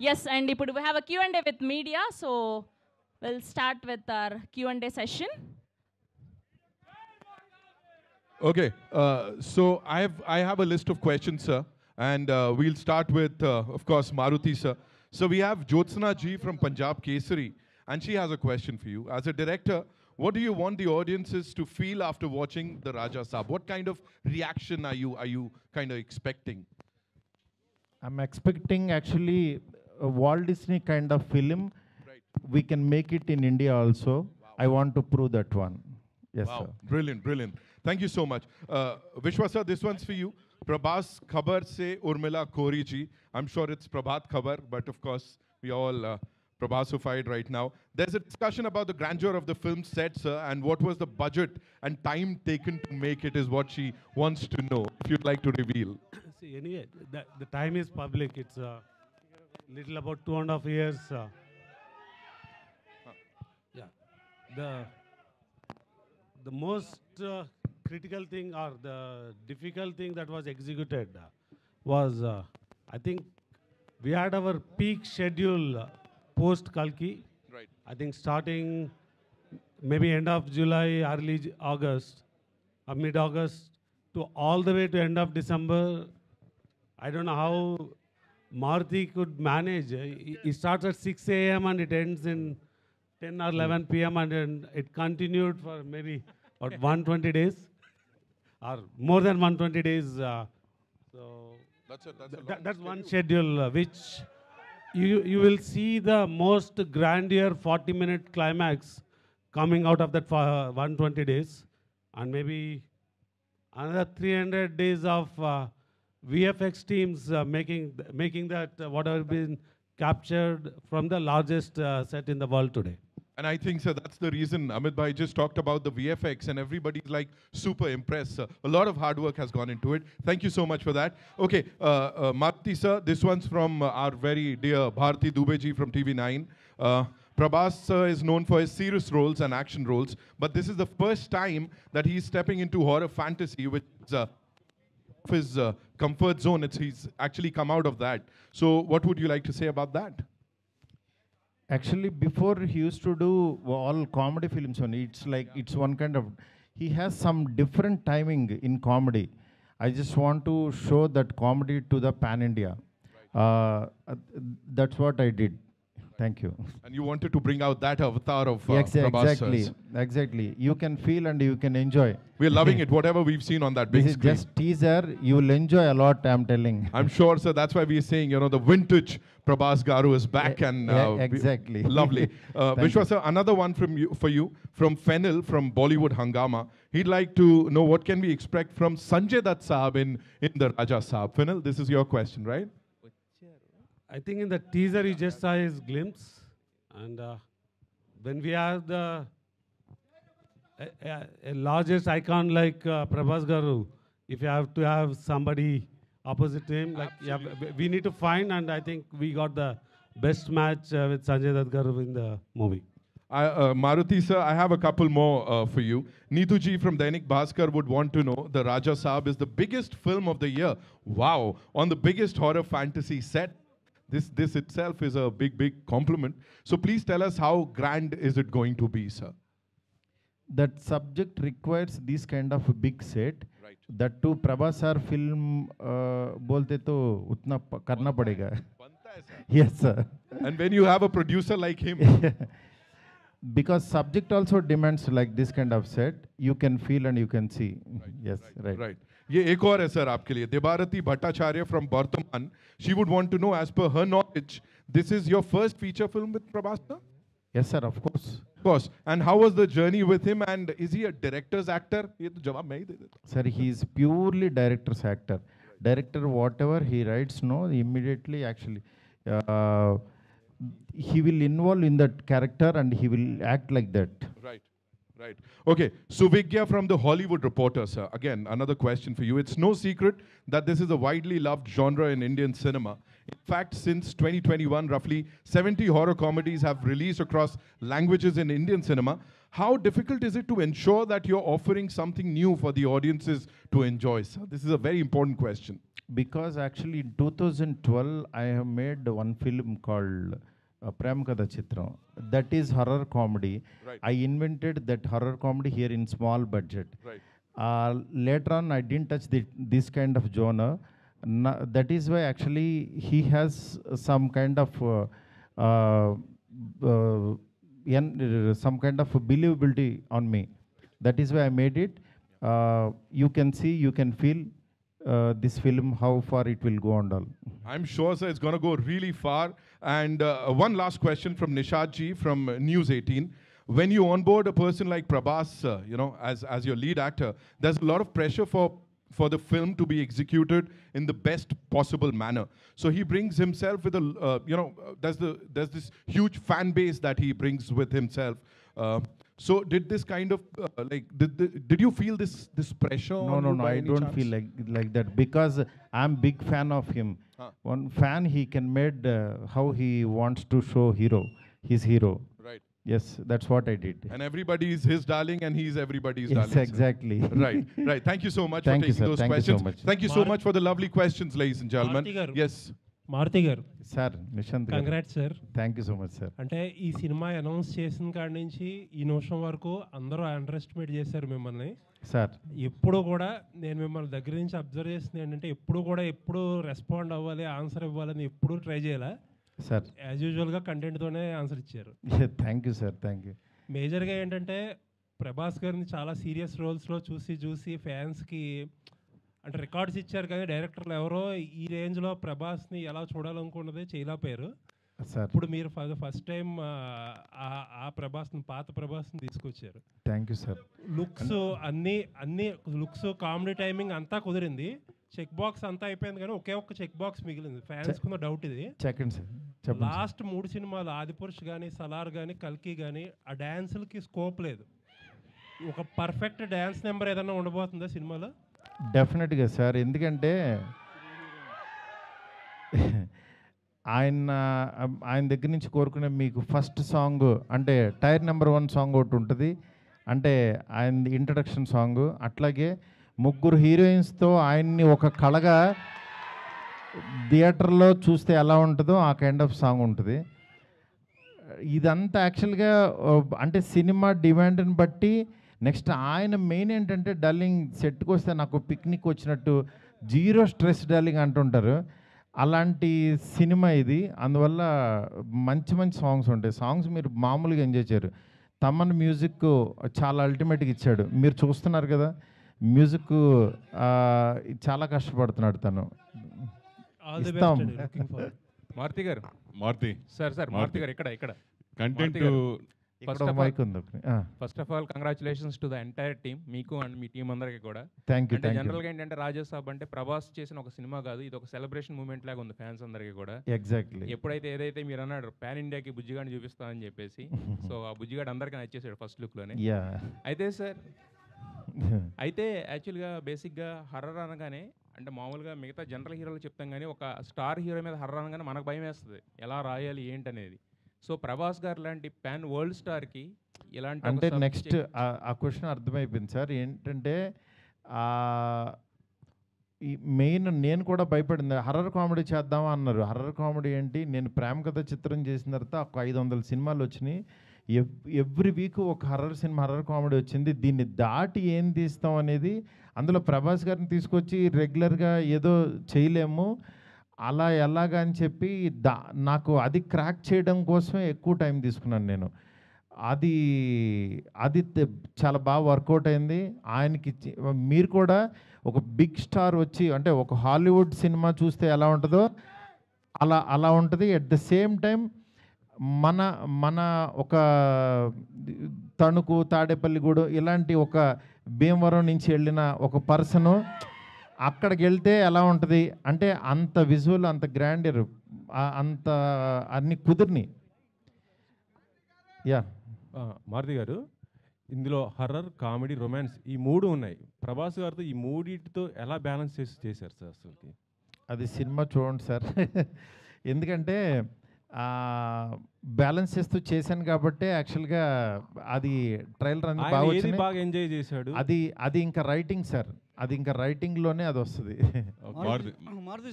Yes, and ఇప్పుడు we have a Q&A with media, so we'll start with our Q&A session. Okay, so I have a list of questions, sir, and we'll start with, of course, Maruti, sir. So we have Jyotsna Ji from Punjab Kesari, and she has a question for you. As a director, what do you want the audiences to feel after watching the Raja Saab? What kind of reaction are you kind of expecting? I'm expecting actually a Walt Disney kind of film. Right. We can make it in India also. I want to prove that one. Yes, Wow, sir. brilliant, brilliant. Thank you so much. Vishwa sir, this one's for you. Prabhas Khabar se Urmila Kori ji. I'm sure it's Prabhat Khabar, but of course, we all Prabhasified right now. There's a discussion about the grandeur of the film set, sir, and what was the budget and time taken to make it is what she wants to know, if you'd like to reveal. See, anyway, the time is public. It's little about 2.5 years. Yeah, the most critical thing or the difficult thing that was executed was, I think, we had our peak schedule post Kalki. Right. I think starting maybe end of July, early August, or mid-August, to all the way to end of December. I don't know how Maruti could manage. It starts at 6 a.m. and it ends in 10 or 11 p.m. and it continued for maybe what, 120 days or more than 120 days. So That's a long that's one schedule which you will see the most grandeur 40-minute climax coming out of that 120 days, and maybe another 300 days of VFX teams making that whatever been captured from the largest set in the world today. And I think, sir, that's the reason Amit Bhai just talked about the VFX and everybody's like super impressed, sir. A lot of hard work has gone into it. Thank you so much for that. Okay, Maruti, sir, this one's from our very dear Bharti Dubey ji from TV9. Prabhas sir is known for his serious roles and action roles, but this is the first time that he's stepping into horror fantasy, which is his comfort zone. He's actually come out of that. So what would you like to say about that? Actually, before he used to do all comedy films only. It's like it's one kind of. He has some different timing in comedy. I just want to show that comedy to the pan India. That's what I did. Thank you. And you wanted to bring out that avatar of Yes, Prabhas exactly, sir's. exactly. You can feel and you can enjoy. We're loving it, whatever we've seen on that big This is screen. just teaser. You will enjoy a lot. I'm telling. I'm sure, sir, that's why we're saying, the vintage Prabhas Garu is back and exactly. lovely. Thank Vishwa, you. sir, another one for you, from Fennel, from Bollywood Hangama. He'd like to know what can we expect from Sanjay Dutt Saab in the Raja Saab. Fennel, this is your question, right? I think in the teaser you just saw his glimpse, and when we have the a largest icon like Prabhas Garu, if you have to have somebody opposite to him, like we need to find, and I think we got the best match with Sanjay Dutt Garu in the movie. Maruti sir, I have a couple more for you. Neetu ji from Dainik Bhaskar would want to know, the Raja Saab is the biggest film of the year. Wow, on the biggest horror fantasy set. This itself is a big compliment. So please tell us how grand is it going to be, sir? That subject requires this kind of a big set. Right. That too, Prabhas sir film बोलते तो उतना करना पड़ेगा. Yes, sir. And when you have a producer like him, Because subject also demands like this kind of set, you can feel and you can see. Yes, right. right. ये एक और है sir आपके लिए. Debarati Bhattacharya from Bardhaman. She would want to know, as per her knowledge, this is your first feature film with Prabhas sir? Yes, sir, of course. Of course. And how was the journey with him? And is he a director's actor? ये तो जवाब मैं ही दे देता. Sir, he is purely director's actor. Director, whatever he writes, no, immediately actually, he will involve in that character and he will act like that. Right. Right. Okay. Suvigya from the Hollywood Reporter, sir. Again, another question for you. It's no secret that this is a widely loved genre in Indian cinema. In fact, since 2021, roughly 70 horror comedies have released across languages in Indian cinema. how difficult is it to ensure that you're offering something new for the audiences to enjoy, sir? This is a very important question. Because actually in 2012 I have made one film called Prem Kada Chitram. That is horror comedy. Right. I invented that horror comedy here in small budget. Right. Later on I didn't touch this kind of genre. That is why actually he has some kind of some kind of believability on me. That is why I made it. You can see, you can feel this film, how far it will go and all. I'm sure, sir, it's going to go really far. And one last question from Nishad ji from News 18. When you onboard a person like Prabhas, as your lead actor, there's a lot of pressure for the film to be executed in the best possible manner. So he brings himself with there's this huge fan base that he brings with himself. So did this kind of did you feel this pressure? No, I don't feel like that, because I'm big fan of him. One fan, he can made how he wants to show his hero. Right. Yes, that's what I did. And everybody is his darling, and he's everybody's Yes, darling. Sir. exactly. Right. Thank you so much Thank for you, taking sir. those Thank you so questions. much. Thank you so much for the lovely questions, ladies and gentlemen. Maruti garu. Yes. Maruti గారు, Sir, Nishant. Congrats sir. Thank you so much, sir. అంటే ఈ cinema announce చేసిన కాడి నుంచి ఈ నిమిషం వరకు అందరూ అండర్ ఎస్టిమేట్ చేశారు మిమ్మల్ని. Sir. ఎప్పుడు కూడా నేను మిమ్మల్ని దగ్గర నుంచి అబ్జర్వ్ చేస్తుంది ఏంటంటే ఎప్పుడు రెస్పాండ్ అవ్వాలి, ఆన్సర్ ఇవ్వాలని ఎప్పుడు ట్రై చేయాలి. Sir. యాజ్ యూజువల్గా కంటెంట్తోనే ఆన్సర్ ఇచ్చారు. Thank you, sir. Thank you. మేజర్గా ఏంటంటే ప్రభాస్ గారిని చాలా సీరియస్ రోల్స్లో చూసి ఫ్యాన్స్కి అంటే రికార్డ్స్ ఇచ్చారు, కానీ డైరెక్టర్లు ఎవరో ఈ రేంజ్లో ప్రభాస్ని ఎలా చూడాలనుకున్నదే చేయలేకపోయారు. Sir. ఇప్పుడు మీరు ఫస్ట్ టైం ఆ ప్రభాస్ని, పాత ప్రభాస్ని తీసుకొచ్చారు. Thank you, sir. లుక్స్ అన్ని లుక్స్, కామెడీ టైమింగ్ అంతా కుదిరింది. చెక్ బాక్స్ అంతా అయిపోయింది, కానీ ఒకే ఒక్క చెక్ బాక్స్ మిగిలింది. ఫ్యాన్స్ కున్న డౌట్ ఇది. Second, sir. చెప్పండి, sir. లాస్ట్ 3 సినిమాలు ఆదిపురుష్ కానీ, సలార్ కానీ, కల్కి కానీ ఆ డ్యాన్సులకి స్కోప్ లేదు. ఒక పర్ఫెక్ట్ డ్యాన్స్ నెంబర్ ఏదైనా ఉండబోతుందా సినిమాలో? డెఫినెట్గా సార్, ఎందుకంటే ఆయన దగ్గర నుంచి కోరుకునే మీకు ఫస్ట్ సాంగ్ అంటే టైర్ నెంబర్ 1 సాంగ్ ఒకటి ఉంటుంది, అంటే ఆయన ఇంట్రడక్షన్ సాంగ్. అట్లాగే 3 హీరోయిన్స్తో ఆయన్ని ఒక కళగా థియేటర్లో చూస్తే ఎలా ఉంటుందో ఆ కైండ్ ఆఫ్ సాంగ్ ఉంటుంది. ఇదంతా యాక్చువల్గా అంటే సినిమా డిమాండ్ని బట్టి. నెక్స్ట్ ఆయన మెయిన్ ఏంటంటే డల్లింగ్ సెట్కి వస్తే నాకు పిక్నిక్ వచ్చినట్టు, జీరో స్ట్రెస్ డల్లింగ్ అంటుంటారు. అలాంటి సినిమా ఇది. అందువల్ల మంచి సాంగ్స్ ఉంటాయి. సాంగ్స్ మీరు మామూలుగా ఎంజాయ్ చేయరు. తమన్ మ్యూజిక్ చాలా అల్టిమేట్గా ఇచ్చాడు. మీరు చూస్తున్నారు కదా, మ్యూజిక్ చాలా కష్టపడుతున్నాడు తను. ఇస్తాం. మారుతి గారు, మారుతి సార్ మారుతి గారు ఇక్కడ content first of all congratulations to the entire team, మీకు అండ్ మీ టీం అందరికీ కూడా. Thank you. అంటే జనరల్గా ఏంటంటే రాజాసాబ్ అంటే ప్రభాస్ చేసిన ఒక సినిమా కాదు, ఇది ఒక సెలబ్రేషన్ మూమెంట్ లాగా ఉంది ఫ్యాన్స్ అందరికీ కూడా. ఎగ్జాక్ట్లీ. ఎప్పుడైతే ఏదైతే మీరు అన్నాడు పాన్ ఇండియాకి బుజ్జిగాడిని చూపిస్తామని చెప్పేసి, సో ఆ బుజ్జిగాడు అందరికీ నచ్చేసాడు ఫస్ట్ లుక్లోనే. అయితే సార్, అయితే యాక్చువల్గా బేసిక్గా హర్రర్ అనగానే అంటే మామూలుగా మిగతా జనరల్ హీరోలు చెప్తాం, కానీ ఒక స్టార్ హీరో మీద హర్రర్ అనగానే మనకు భయం వేస్తుంది, ఎలా రాయాలి ఏంటనేది. సో ప్రభాస్ గారు లాంటి పాన్ వరల్డ్ స్టార్కి ఇలాంటి అంటే నెక్స్ట్ ఆ క్వశ్చన్ అర్థమైపోయింది సార్. ఏంటంటే ఈ మెయిన్ నేను కూడా భయపడింది, హర్రర్ కామెడీ చేద్దామా అన్నారు. హర్రర్ కామెడీ ఏంటి, నేను ప్రేమ కథ చిత్రం చేసిన తర్వాత ఒక 500 సినిమాలు వచ్చినాయి. ఎవ్రీ వీక్ ఒక హర్రర్ సినిమా, హర్రర్ కామెడీ వచ్చింది. దీన్ని దాటి ఏం తీస్తాం అనేది, అందులో ప్రభాస్ గారిని తీసుకొచ్చి రెగ్యులర్గా ఏదో చేయలేము, అలా ఎలాగా అని చెప్పి నాకు అది క్రాక్ చేయడం కోసమే ఎక్కువ టైం తీసుకున్నాను నేను. అది చాలా బాగా వర్కౌట్ అయింది. ఆయనకి మీరు కూడా ఒక బిగ్ స్టార్ వచ్చి అంటే ఒక హాలీవుడ్ సినిమా చూస్తే ఎలా ఉంటుందో అలా ఉంటుంది. ఎట్ ద సేమ్ టైం మన ఒక తణుకు, తాడేపల్లిగూడు ఇలాంటి ఒక భీమవరం నుంచి వెళ్ళిన ఒక పర్సను అక్కడికి వెళ్తే ఎలా ఉంటుంది అంటే అంత విజువల్, అంత గ్రాండర్, అంత అన్ని కుదిరిని. మారుతి గారు, ఇందులో హర్రర్, కామెడీ, రొమాన్స్ ఈ 3 ఉన్నాయి. ప్రభాస్ గారితో ఈ 3టితో ఎలా బ్యాలెన్స్ చేశారు సార్ అసలుకి? అది సినిమా చూడండి సార్. ఎందుకంటే బ్యాలెన్స్ చేస్తూ చేశాను కాబట్టి యాక్చువల్గా అది ట్రైలర్ అనేది ఆయన బాగా ఏది వచ్చింది. బాగా ఎంజాయ్ చేశాడు? అది ఇంకా రైటింగ్ సార్, అది ఇంకా రైటింగ్లోనే అది వస్తుంది.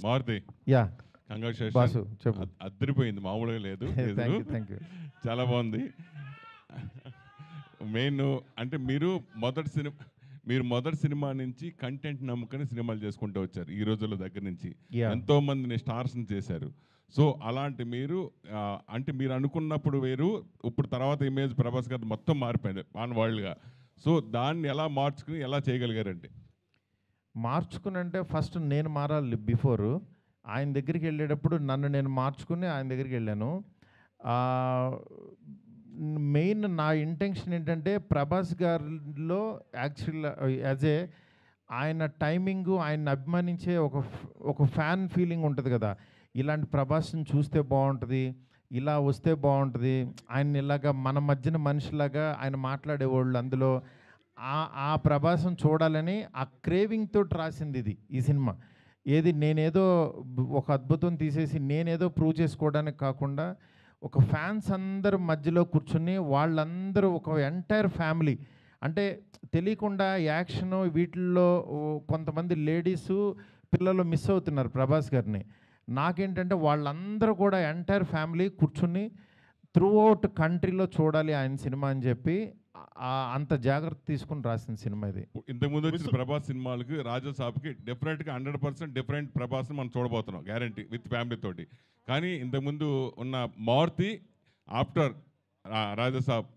మారుతి యా కంగ్రాచులేషన్ బాసు చెప్పు. అద్దరిపోయింది, మామూలుగా లేదు. Thank you. చాలా బాగుంది. మెయిన్ అంటే మీరు మొదటి సినిమా నుంచి కంటెంట్ నమ్ముకొని సినిమాలు చేసుకుంటూ వచ్చారు. ఈ రోజుల దగ్గర నుంచి ఎంతో మందిని స్టార్స్ని చేశారు. సో అలాంటి మీరు అంటే మీరు అనుకున్నప్పుడు వేరు, ఇప్పుడు తర్వాత ఇమేజ్ ప్రభాస్ గారు మొత్తం మారిపోయింది ఆన్ వరల్డ్గా. సో దాన్ని ఎలా మార్చుకుని ఎలా చేయగలిగారంటే? మార్చుకుని అంటే ఫస్ట్ నేను మారాలి. బిఫోర్ ఆయన దగ్గరికి వెళ్ళేటప్పుడు నన్ను నేను మార్చుకుని ఆయన దగ్గరికి వెళ్ళాను. మెయిన్ నా ఇంటెన్షన్ ఏంటంటే ప్రభాస్ గారిలో యాక్చువల్ యాజ్ ఏ ఆయన టైమింగు, ఆయన అభిమానించే ఒక ఫ్యాన్ ఫీలింగ్ ఉంటుంది కదా, ఇలాంటి ప్రభాస్ని చూస్తే బాగుంటుంది, ఇలా వస్తే బాగుంటుంది, ఆయన ఇలాగా మన మధ్యన మనిషిలాగా ఆయన మాట్లాడేవాళ్ళు, అందులో ఆ ప్రభాసం చూడాలని ఆ క్రేవింగ్తో రాసింది ఈ సినిమా. ఏది నేనేదో ఒక అద్భుతం తీసేసి నేనేదో ప్రూవ్ చేసుకోవడానికి కాకుండా ఒక ఫ్యాన్స్ అందరూ మధ్యలో కూర్చుని వాళ్ళందరూ ఒక ఎంటైర్ ఫ్యామిలీ, అంటే తెలియకుండా యాక్షన్ వీటిల్లో కొంతమంది లేడీసు పిల్లలు మిస్ అవుతున్నారు ప్రభాస్ గారిని. నాకేంటంటే వాళ్ళందరూ కూడా ఎంటైర్ ఫ్యామిలీ కూర్చుని త్రూ అవుట్ కంట్రీలో చూడాలి ఆయన సినిమా అని చెప్పి అంత జాగ్రత్త తీసుకుని రాసిన సినిమా ఇది. ఇంతకుముందు వచ్చిన ప్రభాస్ సినిమాలకి రాజాసాబ్కి డెఫినెట్గా 100% డిఫరెంట్ ప్రభాస్ని మనం చూడబోతున్నాం, గ్యారంటీ, విత్ ఫ్యామిలీ తోటి. కానీ ఇంతకుముందు ఉన్న మారుతి ఆఫ్టర్ రాజాసాబ్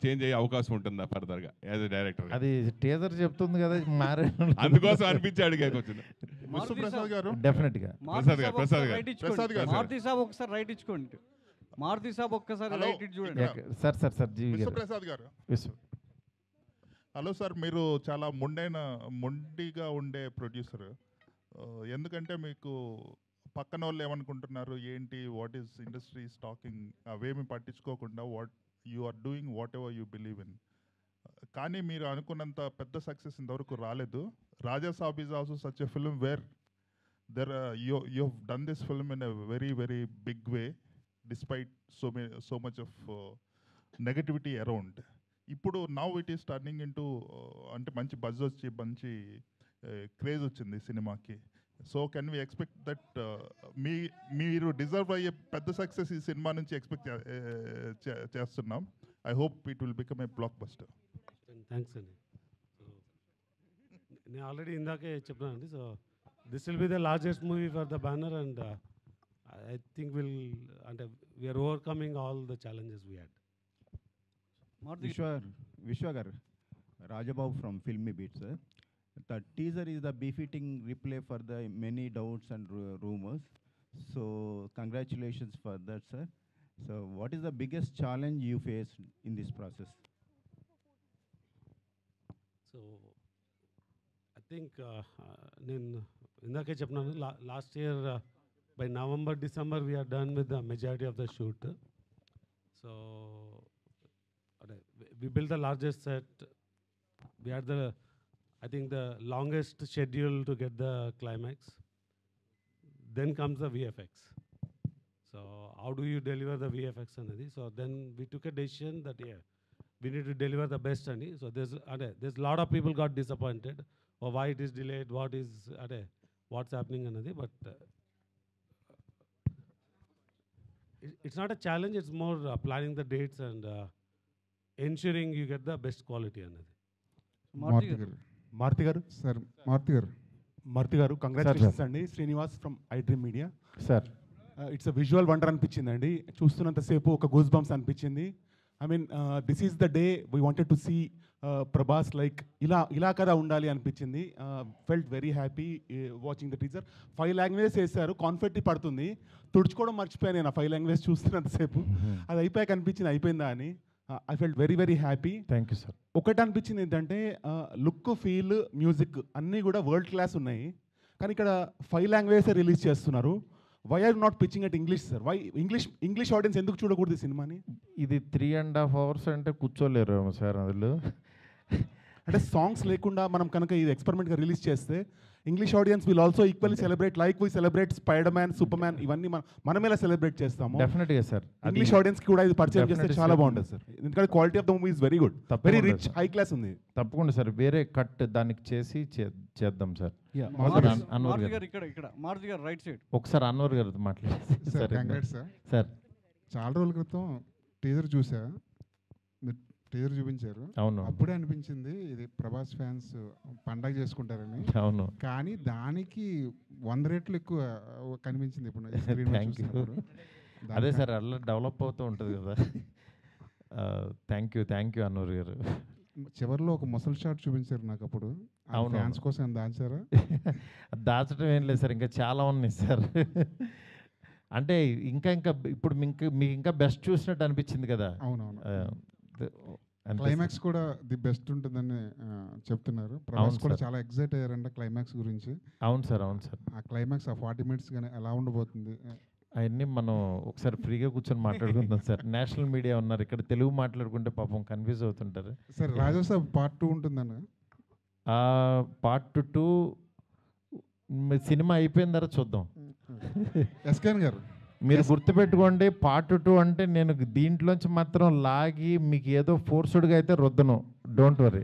చేంజ్ అయ్యే అవకాశం ఉంటుందా ఫర్దర్గా యాజ్ ఎ డైరెక్టర్? అది టీజర్ చెప్తుంది కదా, మారే అందుకోసం అనిపించి అడిగాకొచ్చింది. డెఫినెట్గా ప్రసాద్ గారు మారుతి సాబ్ ఒకసారి రైట్ ఇచ్చుకోండి. మారుతి సాబ్ ఒక్కసారి రైట్ ఇచ్చి చూడండి. సార్ విశ్వప్రసాద్ గారు. హలో సార్, మీరు చాలా మొండిగా ఉండే ప్రొడ్యూసర్. ఎందుకంటే మీకు పక్కన వాళ్ళు ఏమనుకుంటున్నారు ఏంటి, వాట్ ఈస్ ఇండస్ట్రీ టాకింగ్, అవేమి పట్టించుకోకుండా you are doing whatever you believe in. కానీ మీరు అనుకున్నంత పెద్ద సక్సెస్ ఇంతవరకు రాలేదు. Rajasaab is also such a film where you have done this film in a very very big way despite so much of negativity around. ఇప్పుడు now it is turning into అంటే మంచి buzz వచ్చి మంచి క్రేజ్ వచ్చింది సినిమాకి. So can we expect that మీరు deserve అయ్యే పెద్ద సక్సెస్ ఈ సినిమా నుంచి ఎక్స్పెక్ట్ చేస్తున్నాం. I hope it will become a block buster. Thanks అండి. నేను ఆల్రెడీ ఇందాకే చెప్పానండి. So this will be the largest movie for the banner and I think we are overcoming all the challenges we had. Vishwa Garu, Rajababu from Filmy Beat, sir. The teaser is the befitting replay for the many doubts and rumors. So congratulations for that, sir. So what is the biggest challenge you faced in this process? So I think నేను ఇందాకే చెప్పినాను, last year by November, December, we are done with the majority of the shoot. So we built the largest set. We had I think the longest schedule to get the climax. Then comes the VFX. So how do you deliver the VFX? So then we took a decision that we need to deliver the best. So there's a lot of people got disappointed or why it is delayed, what's happening. But it's not a challenge, it's more planning the dates and ensuring you get the best quality. Maruti garu, congratulations andi. Srinivas from iDream Media. Sir, it's a visual wonder అనిపించిందండి. చూస్తున్నంత సేపు ఒక goose bumps అనిపించింది. I mean, this is the day we wanted to see Prabhas like ఇలా కదా ఉండాలి అనిపించింది. Felt very happy watching the teaser. 5 languages వేశారు, కాన్ఫెట్టి పడుతుంది, తుడుచుకోవడం మర్చిపోయాను నేను 5 లాంగ్వేజ్ చూస్తున్నంతసేపు. అది అయిపోయాక అనిపించింది అయిపోయిందా అని. I felt very very happy. Thank you sir. ఒకటి అనిపించింది ఏంటంటే లుక్, ఫీల్, మ్యూజిక్ అన్నీ కూడా వరల్డ్ క్లాస్ ఉన్నాయి. కానీ ఇక్కడ 5 లాంగ్వేజెస్ రిలీజ్ చేస్తున్నారు. Why are not pitching at English sir? Why English audience ఎందుకు చూడకూడదు ఈ సినిమాని? ఇది 3.5 hours అంటే కూర్చోలేరు సార్ అందులో. అంటే సాంగ్స్ లేకుండా మనం కనుక ఇది ఎక్స్పెరిమెంట్గా రిలీజ్ చేస్తే English audience will also equally celebrate like we celebrate spider man, super man, ఇవన్నీ మనం ఎలా సెలబ్రేట్ చేస్తాము. డెఫినెట్గా సార్, ఇంగ్లీష్ ఆడియన్స్ కి కూడా ఇది పరిచయం చేస్తే చాలా బాగుంటుంది సార్. ఎందుకంటే quality of the movie is very good, very rich, high class ఉంది. తప్పకుండా సార్, వేరే కట్ దానికి చేసి చేద్దాం సార్. మారుతి గారు ఇక్కడ, మారుతి గారు రైట్ సైడ్. ఒకసారి అన్వర్ గారితో మాట్లాడేది సార్. చాలా రోజుల క్రితం టీజర్ చూసా, మీరు టీజర్ చూపించారు. అవును, అప్పుడే అనిపించింది ఇది ప్రభాస్ ఫ్యాన్స్ పండగ చేసుకుంటారని. అవును, కానీ దానికి 100 రెట్లు ఎక్కువ కనిపించింది ఇప్పుడు. Thank you. అదే సార్, అలా డెవలప్ అవుతూ ఉంటుంది కదా. థ్యాంక్ యూ అన్వర్ గారు. చివరిలో ఒక ముసల్ షాట్ చూపించారు నాకు అప్పుడు. అవును, ఫ్యాన్స్ కోసం దాచారా? దాచడం ఏం లేదు సార్, ఇంకా చాలా ఉన్నాయి సార్. అంటే ఇంకా ఇప్పుడు మీకు ఇంకా బెస్ట్ చూసినట్టు అనిపించింది కదా. అవునవును, క్లైమాక్స్ కూడా ది బెస్ట్ ఉంటుందని చెప్తున్నారు. ప్రభాస్ కూడా చాలా ఎక్సైట్ అయ్యారంట క్లైమాక్స్ గురించి. అవును సార్. ఆ క్లైమాక్స్ ఆ 40 minutes కానీ ఎలా ఉండబోతుంది అవన్నీ మనం ఒకసారి ఫ్రీగా కూర్చొని మాట్లాడుకుందాం సార్. నేషనల్ మీడియా ఉన్నారు ఇక్కడ, తెలుగు మాట్లాడుకుంటే పాపం కన్ఫ్యూజ్ అవుతుంటారు సార్. రాజాసాబ్ పార్ట్ 2 ఉంటుందన్న. పార్ట్ 2 సినిమా అయిపోయిన తర్వాత చూద్దాం. ఎస్కేన్ గారు మీరు గుర్తుపెట్టుకోండి, పార్ట్ 2 అంటే నేను దీంట్లోంచి మాత్రం లాగి మీకు ఏదో ఫోర్స్డ్గా అయితే రుద్దను. Don't worry.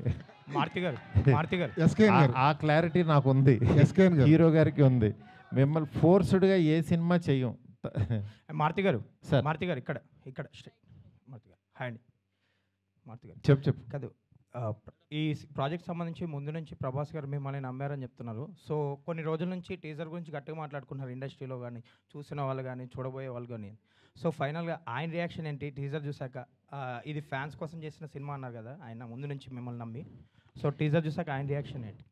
ఆ క్లారిటీ నాకు ఉంది, హీరో గారికి ఉంది. మిమ్మల్ని ఫోర్స్డ్గా ఏ సినిమా చెయ్యం. మారుతి గారు సార్, మారుతి గారు ఇక్కడ మారుతి గారు హాయ్ అండి. మారుతి గారు చెప్పు కాదు, ఈ ప్రాజెక్ట్ సంబంధించి ముందు నుంచి ప్రభాస్ గారు మిమ్మల్ని నమ్మారని చెప్తున్నారు. సో కొన్ని రోజుల నుంచి టీజర్ గురించి గట్టిగా మాట్లాడుకున్నారు ఇండస్ట్రీలో కానీ, చూసిన వాళ్ళు కానీ, చూడబోయే వాళ్ళు కానీ. సో ఫైనల్గా ఆయన రియాక్షన్ ఏంటి టీజర్ చూసాక? ఇది ఫ్యాన్స్ కోసం చేసిన సినిమా అన్నారు కదా ఆయన ముందు నుంచి మిమ్మల్ని నమ్మి. సో టీజర్ చూసాక ఆయన రియాక్షన్ ఏంటి?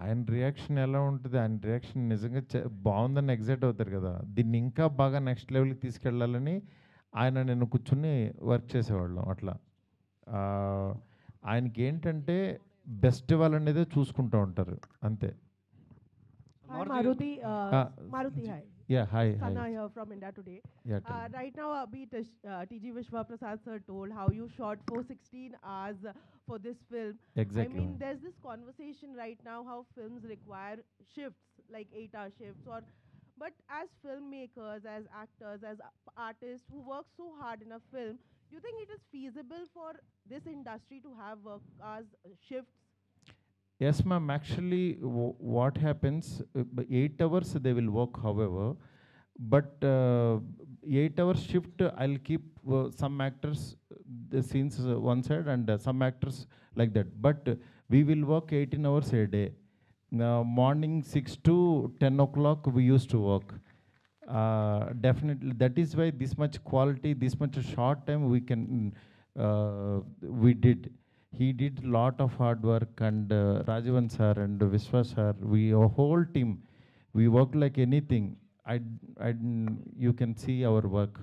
ఆయన రియాక్షన్ ఎలా ఉంటుంది? ఆయన రియాక్షన్ నిజంగా బాగుందని ఎగ్జైట్ అవుతారు కదా. దీన్ని ఇంకా బాగా నెక్స్ట్ లెవెల్కి తీసుకెళ్ళాలని ఆయన నేను కూర్చుని వర్క్ చేసేవాళ్ళం. అట్లా ఆయనకి ఏంటంటే బెస్ట్ వాళ్ళనేదే చూసుకుంటూ ఉంటారు అంతే. Maruti, hi. Yeah, hi. Sana here from India Today. Yeah, right now, TG Vishwa Prasad sir told how you shot for 16 hours for this film. Exactly. I mean, there's this conversation right now how films require shifts, like 8-hour shifts, but as filmmakers, as actors, as artists who work so hard in a film, do you think it is feasible for this industry to have work hours shifts? Yes, ma'am. Actually, what happens, 8 hours they will work, however, but 8 hours shift, I'll keep some actors, the scenes one side and some actors like that. But we will work 18 hours a day. Morning 6 to 10 o'clock we used to work. Definitely, that is why this much quality, this much short time we did. He did a lot of hard work, and Rajavan sir and Vishwa sir, our whole team, we worked like anything. You can see our work.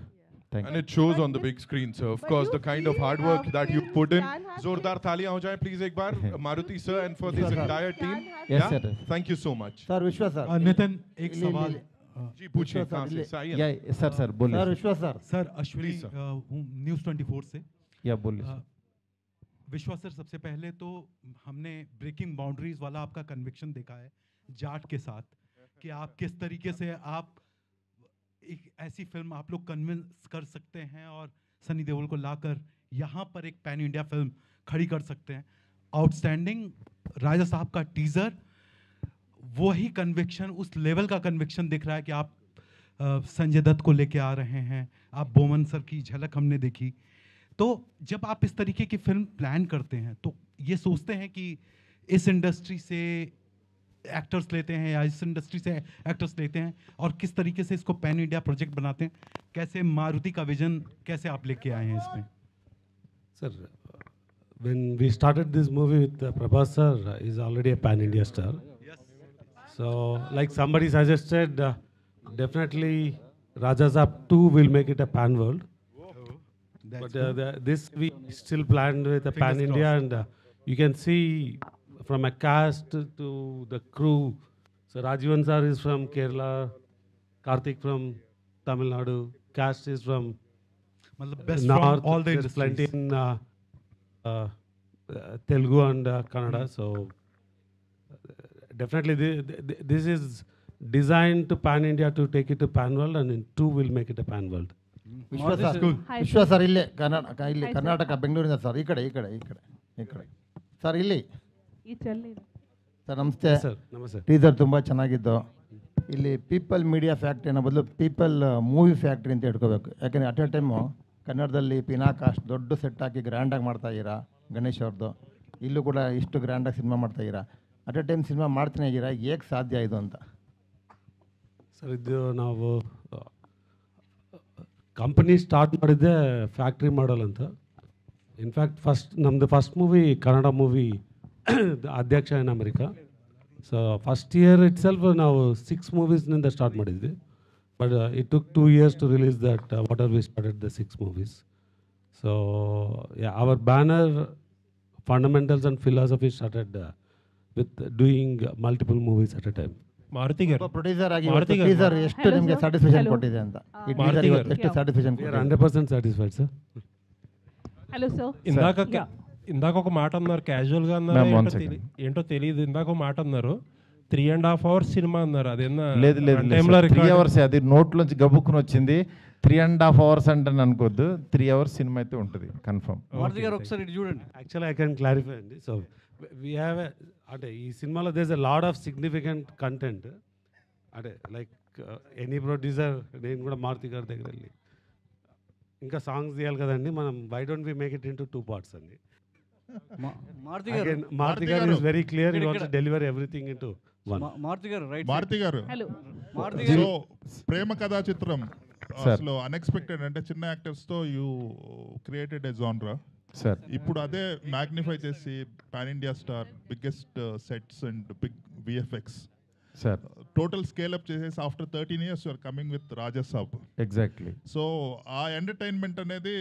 Thank you. And it shows on the big screen, sir. Of course, the kind of hard work that you put in. Zordar thaliyan ho jaye, please, ek baar. Maruti sir, and for this entire team. Yes, sir. Thank you so much. Sir, Vishwa sir. Nitin, एक सवाल. जी पूछिए, कहाँ से? साई है? Yeah, sir, बोलिए. Sir, Vishwa sir. Sir, Ashwini हूँ news 24 से. या बोलिए. विश्वा सर, सबसे पहले तो हमने ब्रेकिंग बाउंड्रीज वाला आपका कन्विक्शन देखा है जाट के साथ, कि आप किस तरीके से आप एक ऐसी फिल्म आप लोग कन्विंस कर सकते हैं और सनी देओल को लाकर यहाँ पर एक पैन इंडिया फिल्म खड़ी कर सकते हैं. आउटस्टैंडिंग. राजा साहब का टीज़र वही कन्विक्शन, उस लेवल का कन्विक्शन दिख रहा है कि आप संजय दत्त को लेके आ रहे हैं. आप बोमन सर की झलक हमने देखी. तो जब आप इस तरीके की फिल्म प्लान करते हैं तो ये सोचते हैं कि इस इंडस्ट्री से एक्टर्स लेते हैं या इस इंडस्ट्री से एक्टर्स लेते हैं और किस तरीके से इसको पैन इंडिया प्रोजेक्ट बनाते हैं? कैसे मारुति का विजन कैसे आप लेके आए हैं इसमें? Sir, when we started this movie with Prabhas sir, is already a pan India star. Yes. So like somebody suggested, definitely Raja Saab 2 will make it a pan world. But this we still planned with a pan India, and you can see from a cast to the crew. So Rajivan sir is from Kerala, Karthik from Tamil Nadu, cast is from best North. from all the There's plenty in Telugu and Kannada. So definitely this is designed to pan India to take it to pan world, and in 2 will make it a pan world. ವಿಶ್ವ sir ಇಲ್ಲೇ ಇಲ್ಲಿ ಕರ್ನಾಟಕ ಬೆಂಗಳೂರಿಂದ sir ಈ ಕಡೆ sir ಇಲ್ಲಿ sir ನಮಸ್ತೆ. ನಮಸ್ತೆ. Teaser ತುಂಬ ಚೆನ್ನಾಗಿದ್ದು. ಇಲ್ಲಿ ಪೀಪಲ್ ಮೀಡಿಯಾ ಫ್ಯಾಕ್ಟ್ರಿ ಅನ್ನೋ ಬದಲು ಪೀಪಲ್ ಮೂವಿ ಫ್ಯಾಕ್ಟ್ರಿ ಅಂತ ಇಟ್ಕೋಬೇಕು. ಯಾಕೆಂದರೆ ಅಟ್ ಎ ಟೈಮು ಕನ್ನಡದಲ್ಲಿ ಪಿನಾಕಾಸ್ಟ್ ದೊಡ್ಡ ಸೆಟ್ ಹಾಕಿ ಗ್ರ್ಯಾಂಡಾಗಿ ಮಾಡ್ತಾಯಿದ್ದೀರಾ ಗಣೇಶ್ ಅವ್ರದ್ದು. ಇಲ್ಲೂ ಕೂಡ ಇಷ್ಟು ಗ್ರ್ಯಾಂಡಾಗಿ ಸಿನಿಮಾ ಮಾಡ್ತಾಯಿದ್ದೀರಾ. ಅಟ್ ಎ ಟೈಮ್ ಸಿನಿಮಾ ಮಾಡ್ತಾನೆ ಇದ್ದೀರಾ, ಹೇಗೆ ಸಾಧ್ಯ ಇದು ಅಂತ? ಸರ್ ಇದು ನಾವು ಕಂಪನಿ ಸ್ಟಾರ್ಟ್ ಮಾಡಿದ್ದೆ ಫ್ಯಾಕ್ಟ್ರಿ ಮಾಡಲ್ ಅಂತ. ಇನ್ಫ್ಯಾಕ್ಟ್ ನಮ್ಮದು first movie Kannada movie Adhyaksha in America. So first year itself ನಾವು 6 ಮೂವೀಸ್ನಿಂದ ಸ್ಟಾರ್ಟ್ ಮಾಡಿದ್ವಿ. But it took 2 years to release that whatever we started the 6 movies. So yeah, our banner fundamentals and philosophy started with doing multiple movies at a time. Maruti గారు producer ಆಗಿ teaser ಎಷ್ಟು ನಿಮಗೆ satisfaction ಕೊಟ್ಟಿದೆ ಅಂತ? ಈ teaser ಎಷ್ಟು satisfaction ಕೊಟ್ಟಿದೆ? 100% satisfied, sir. Hello sir. ఇందాక ఒక మాట అన్నారు, క్యాజువల్గా అన్నారు, ఏంటో తెలియదు. ఇందాక ఒక మాట అన్నారు 3.5 hours సినిమా అన్నారు. అదేనా? లేదు 3 hours. అది నోట్లోంచి గబుక్కుని వచ్చింది. 3.5 hours అంటే అనుకోవద్దు, 3 hours సినిమా అయితే ఉంటుంది కన్ఫర్మ్. మారుతి గారు ఒకసారి ఇటు చూడండి. యాక్చువల్లీ ఐ కెన్ క్లారిఫై అండి. సో వీ హ్యావ్ అంటే ఈ సినిమాలో there is a lot of significant content. అంటే లైక్ ఎనీ ప్రొడ్యూసర్, నేను కూడా మారుతి గారి దగ్గర వెళ్ళి ఇంకా సాంగ్స్ తీయాలి కదండి మనం, why don't we make it into 2 parts అండి. మారుతి గారు is very clear, he wants to deliver everything into one. Maruthi గారు రైట్. మారుతి గారు హలో. సో ప్రేమ కథా చిత్రం అసలు అన్ఎక్స్పెక్టెడ్ అంటే చిన్న యాక్టర్స్ తో యూ క్రియేటెడ్ ఎ జానరా సార్. ఇప్పుడు అదే మ్యాగ్నిఫై చేసి pan India star, biggest sets and big VFX sir total scale up చేసేసి after 13 years you are coming with Raja Saab. Exactly. So ఆ ఎంటర్టైన్మెంట్ అనేది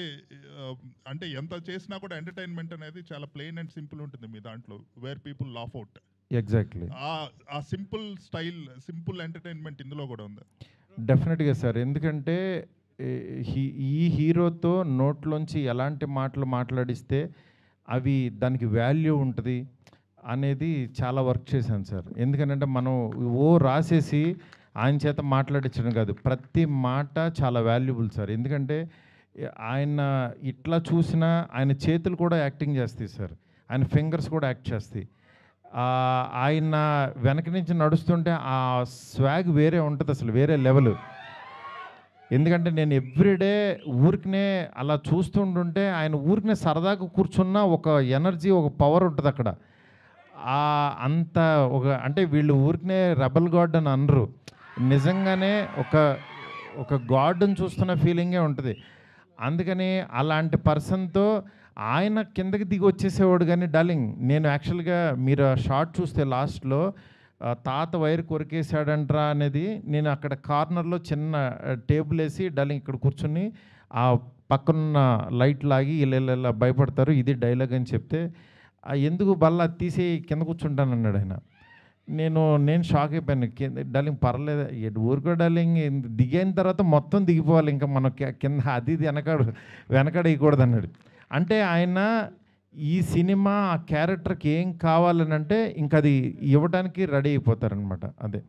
అంటే ఎంత చేసినా కూడా ఎంటర్టైన్మెంట్ అనేది చాలా ప్లెయిన్ అండ్ సింపుల్ ఉంటుంది మీ దాంట్లో, where people laugh out. Exactly. ఆ సింపుల్ స్టైల్, సింపుల్ ఎంటర్టైన్మెంట్ ఇందులో కూడా ఉంది. డెఫినెట్గా సార్. ఎందుకంటే ఈ హీరోతో నోట్లోంచి ఎలాంటి మాటలు మాట్లాడిస్తే అవి దానికి వాల్యూ ఉంటుంది అనేది చాలా వర్క్ చేశాను సార్. ఎందుకంటే మనం రాసేసి ఆయన చేత మాట్లాడించడం కాదు, ప్రతి మాట చాలా వాల్యుబుల్ సార్. ఎందుకంటే ఆయన ఇట్లా చూసినా ఆయన చేతులు కూడా యాక్టింగ్ చేస్తాయి సార్, ఆయన ఫింగర్స్ కూడా యాక్ట్ చేస్తాయి. ఆయన వెనక నుంచి నడుస్తుంటే ఆ స్వాగ్ వేరే ఉంటుంది అసలు, వేరే లెవెల్. ఎందుకంటే నేను ఎవ్రీడే ఊరికనే అలా చూస్తుంటుంటే ఆయన ఊరికనే సరదాగా కూర్చున్న ఒక ఎనర్జీ, ఒక పవర్ ఉంటుంది అక్కడ. అంత అంటే వీళ్ళు ఊరికనే రెబల్ గాడ్ అని అనరు, నిజంగానే ఒక గాడ్ని చూస్తున్న ఫీలింగే ఉంటుంది. అందుకని అలాంటి పర్సన్తో ఆయన కిందకి దిగి వచ్చేసేవాడు. కానీ డార్లింగ్, నేను యాక్చువల్గా మీరు షార్ట్ చూస్తే లాస్ట్లో తాత వైర్ కొరికేసాడంట్రా అనేది, నేను అక్కడ కార్నర్లో చిన్న టేబుల్ వేసి డార్లింగ్ ఇక్కడ కూర్చుని ఆ పక్కనున్న లైట్ లాగి ఇలా భయపడతారు, ఇది డైలాగ్ అని చెప్తే ఎందుకు బల్ల తీసి కింద కూర్చుంటాను అన్నాడు ఆయన. నేను షాక్ అయిపోయాను. డార్లింగ్ పర్లేదు ఊరుకో డార్లింగ్, దిగిన తర్వాత మొత్తం దిగిపోవాలి, ఇంకా మనం కింద అది వెనకడ వేయకూడదు అన్నాడు. అంటే ఆయన ఈ సినిమా ఆ క్యారెక్టర్కి ఏం కావాలని అంటే ఇంకా అది ఇవ్వడానికి రెడీ అయిపోతారనమాట. అదే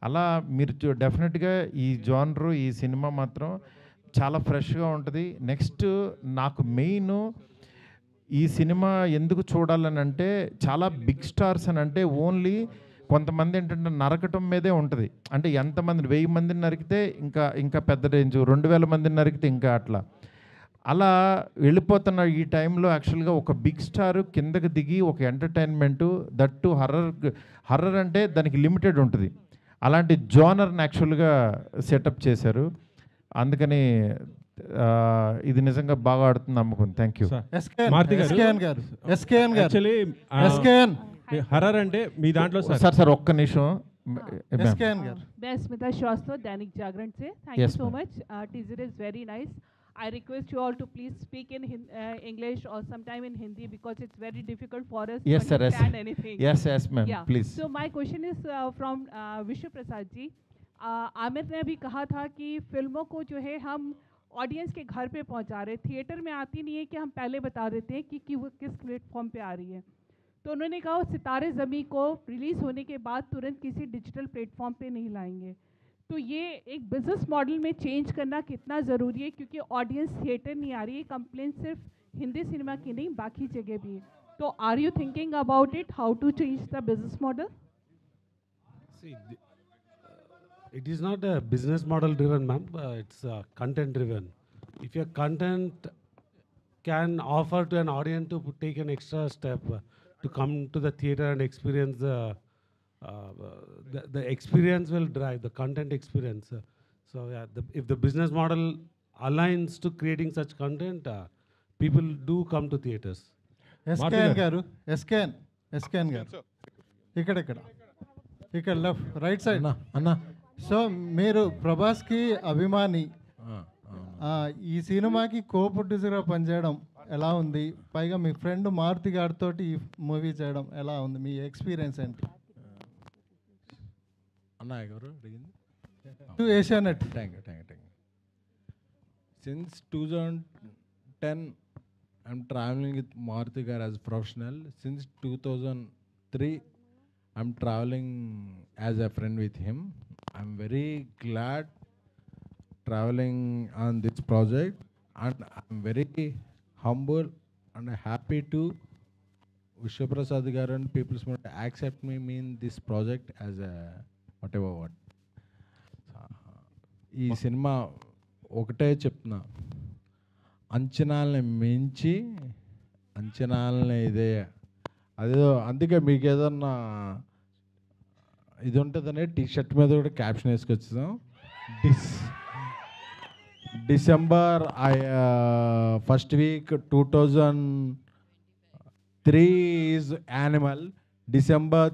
అలా మీరు డెఫినెట్గా ఈ జానరు, ఈ సినిమా మాత్రం చాలా ఫ్రెష్గా ఉంటుంది. నెక్స్ట్ నాకు మెయిన్ ఈ సినిమా ఎందుకు చూడాలని అంటే, చాలా బిగ్ స్టార్స్ అని అంటే ఓన్లీ కొంతమంది ఏంటంటే నరకటం మీదే ఉంటుంది. అంటే ఎంతమందిని 1000 మందిని నరికితే ఇంకా పెద్ద రేంజ్, 2000 మందిని నరికితే ఇంకా అట్లా అలా వెళ్ళిపోతున్న ఈ టైంలో యాక్చువల్గా ఒక బిగ్ స్టార్ కిందకి దిగి ఒక ఎంటర్టైన్మెంటు, దట్టు హర్రర్ అంటే దానికి లిమిటెడ్ ఉంటుంది. అలాంటి జోనర్ని యాక్చువల్గా సెటప్ చేశారు. అందుకని ఇది నిజంగా బాగా ఆడుతుంది నమ్ముకుంది. Thank you. హర్రర్ అంటే మీ దాంట్లో సార్ ఒక్క నిమిషం. मैं स्मिता श्रीवास्तव, दैनिक जागरण से. Thank you so much. Teaser is very nice. I request you all to please speak in English or sometime in Hindi because it's very difficult for us to understand anything. Yes, ma'am. Yeah. Please. So my question is from Vishnu Prasad ji. Aamir ने अभी कहा था कि फिल्मों को जो है हम ऑडियंस के घर पे पहुंचा रहे, थिएटर में आती नहीं है कि हम पहले बता देते हैं कि वो किस प्लेटफॉर्म पे आ रही है. तो उन्होंने कहा सितारे ज़मीं को रिलीज़ होने के बाद तुरंत किसी डिजिटल प्लेटफॉर्म पे नहीं लाएंगे। तो ये एक बिजनेस मॉडल में चेंज करना कितना ज़रूरी है, क्योंकि ऑडियंस थिएटर नहीं आ रही है। कंप्लेंट सिर्फ हिंदी सिनेमा की नहीं, बाकी जगह भी है। तो are you thinking about it, how to change the business model? See, it is not a business model driven, ma'am. It's content driven. If your content can offer to an audience to take an extra step to come to the theater and experience the experience will drive the content experience. So yeah, if the business model aligns to creating such content, people do come to theaters. SKN గారు, SKN గారు ఇక్కడ left right side అన్న. So మీరు ప్రభాస్కి అభిమాని, ఈ సినిమాకి కో ప్రొడ్యూసర్గా పనిచేయడం ఎలా ఉంది? పైగా మీ ఫ్రెండ్ మారుతి గారితో ఈ మూవీ చేయడం ఎలా ఉంది? మీ ఎక్స్పీరియన్స్ ఏంటి? అన్న ఎవరు అడిగింది? Asianet. Thank you. Since 2010 I'm traveling with Maruti Gar as a professional. Since 2003, I'm traveling as a friend with him. I'm very glad traveling on this project, and I'm very humble and happy to Vishwaprasad Garu and People's Movement accept me in this project as a whatever what. ఈ cinema ఒకటే చెప్తున్నా, అంచనాలని మించి అంచనాలని ఇదే అదేదో, అందుకే మీకు ఏదన్నా ఇది ఉంటుందనే టీషర్ట్ మీద కూడా క్యాప్షన్ వేసుకొచ్చాం. December first week 2003 is Animal, December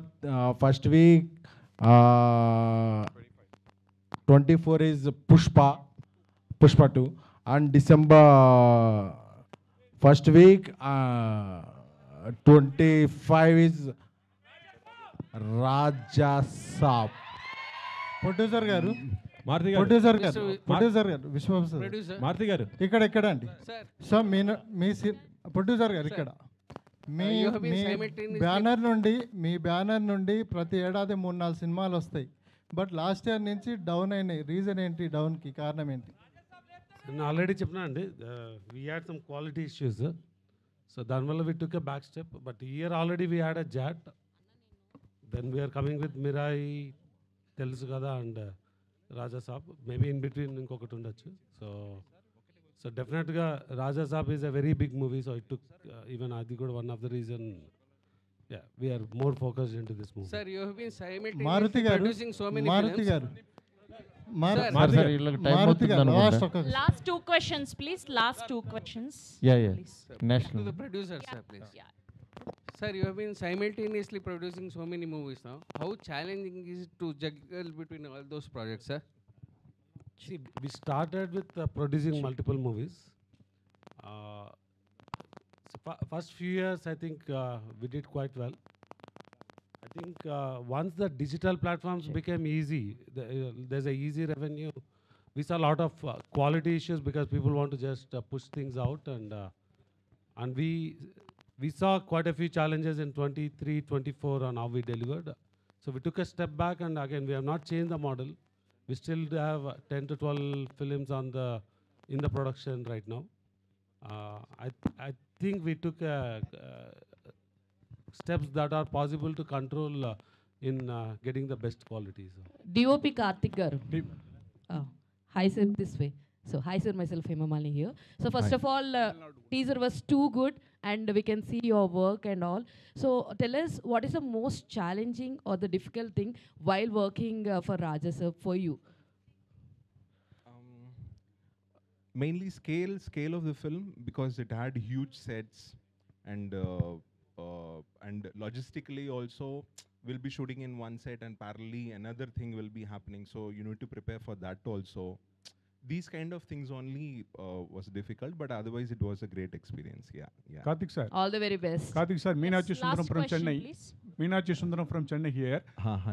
first week 24 is Pushpa 2, and December first week 25 is Raja Saab. Producer గారు, మారుతి గారు ఇక్కడ అండి. సో మీ ప్రొడ్యూసర్ గారు ఇక్కడ మీ బ్యానర్ నుండి ప్రతి ఏడాది 3-4 సినిమాలు వస్తాయి. బట్ లాస్ట్ ఇయర్ నుంచి డౌన్ అయినాయి. రీజన్ ఏంటి? డౌన్కి కారణం ఏంటి? నేను ఆల్రెడీ చెప్పినా అండి, we had some quality issues. So దానివల్ల we took a back step. But year already we had a Jaat, then we're coming with Mirai, తెలుసు కదా, and Raja Saab. Maybe in between ఇంకొకటి ఉండొచ్చు. So definitely Raja Saab is a very big movie. So it took even అది కూడా one of the reason we are more focused into this movie. Sir, you have been simultaneously Maruthi గారు, producing so many Maruti films. గారు, Last 2 questions, please. Last 2 questions. Please. To the producer, sir, please. Sir, you have been simultaneously producing so many movies now. How challenging is it to juggle between all those projects, sir? See, we started with producing multiple movies. First few years, I think we did quite well. I think once the digital platforms became easy, there's a easy revenue. We saw a lot of quality issues because people want to just push things out, and we saw quite a few challenges in 23, 24 on how we delivered. So we took a step back, and again, we have not changed the model. We still have 10 to 12 films in the production right now. I think we took steps that are possible to control in getting the best quality. So. DOP Karthik Garu. Hi sir, this way. So hi sir, myself Hema Malini here. So first of all, teaser was too good and we can see your work and all. So tell us, what is the most challenging or the difficult thing while working for Raja sir for you? Mainly scale of the film, because it had huge sets, and logistically also we'll be shooting in one set and parallelly another thing will be happening, so you need to prepare for that also. These kind of things only was difficult, but otherwise it was a great experience. Yeah. Karthik sir, all the very best. Karthik sir, Meenakshi Sundaram from Chennai. Meenakshi Sundaram from Chennai here.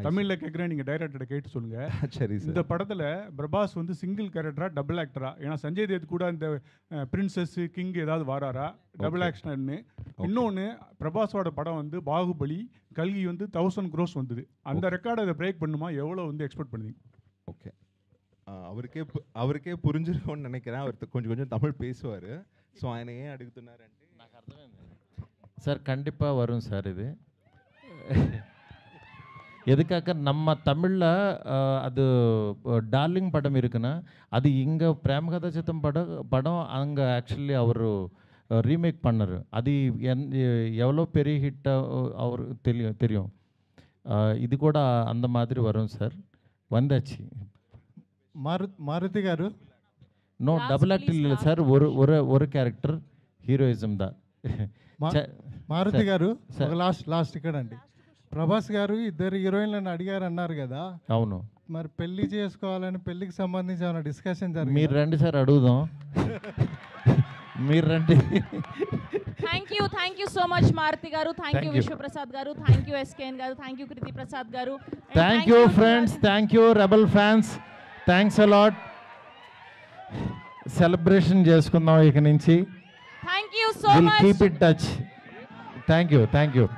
Tamil la kekren ninga director கேட்டு சொல்லுங்க. சரி sir. இந்த படத்துல பிரபாஸ் வந்து single கேரக்டரா double ஆக்டரா? ஏன்னா சஞ்சய் தேவ் கூட இந்த பிரின்சஸ் கிங் ஏதாவது வாராரா டபுள் ஆக்ஷன்? இன்னொன்று பிரபாஸோட படம் வந்து பாகுபலி கல்கி வந்து 1000 crores வந்தது. அந்த ரெக்கார்டை அதை பிரேக் பண்ணுமா? எவ்வளோ வந்து எக்ஸ்பெக்ட் பண்ணுவீங்க? ஓகே, அவருக்கே புரிஞ்சிருக்கும்னு நினைக்கிறேன். அவர் கொஞ்சம் தமிழ் பேசுவார். ஸோ ఆయన ஏன் అడుగుతున్నారంటే నాకు అర్థమైంది సార్. கண்டிப்பாக வரும் சார். இது எதுக்காக நம்ம தமிழில் அது டார்லிங் படம் இருக்குன்னா அது இங்கே பிரேமகதா சித்தம் படம் அங்கே ஆக்சுவலி அவர் ரீமேக் பண்ணார். அது எவ்வளோ பெரிய ஹிட்டாக அவர் தெரியும். ఇది కూడా அந்த மாதிரி வரும் சார். வந்தாச்சு. మారుతి గారు నో డబుల్ యాక్ట్ లేదు సార్. ஒரு క్యారెక్టర్ హీరోయిజం దా. మారుతి గారు లాస్ట్ ఇక్కడ అండి. ప్రభాస్ గారు ఇద్దరు హీరోయిన్లను అడిగారు అన్నారు కదా. అవును. మరి పెళ్లి చేసుకోవాలని పెళ్లికి సంబంధించి ఏమైనా డిస్కషన్ జరిగింది? మీరు రండి సార్, అడుగుదాం. మీరు రండి. Thank you so much Maruthi garu. Thank you Vishwaprasad garu. Thank you SKN garu. Thank you Kriti Prasad garu. Thank you friends. Thank you rebel fans. Thanks a lot. Celebration చేసుకుందాం ఇక నుంచి. Thank you so much. Keep it touch. Thank you.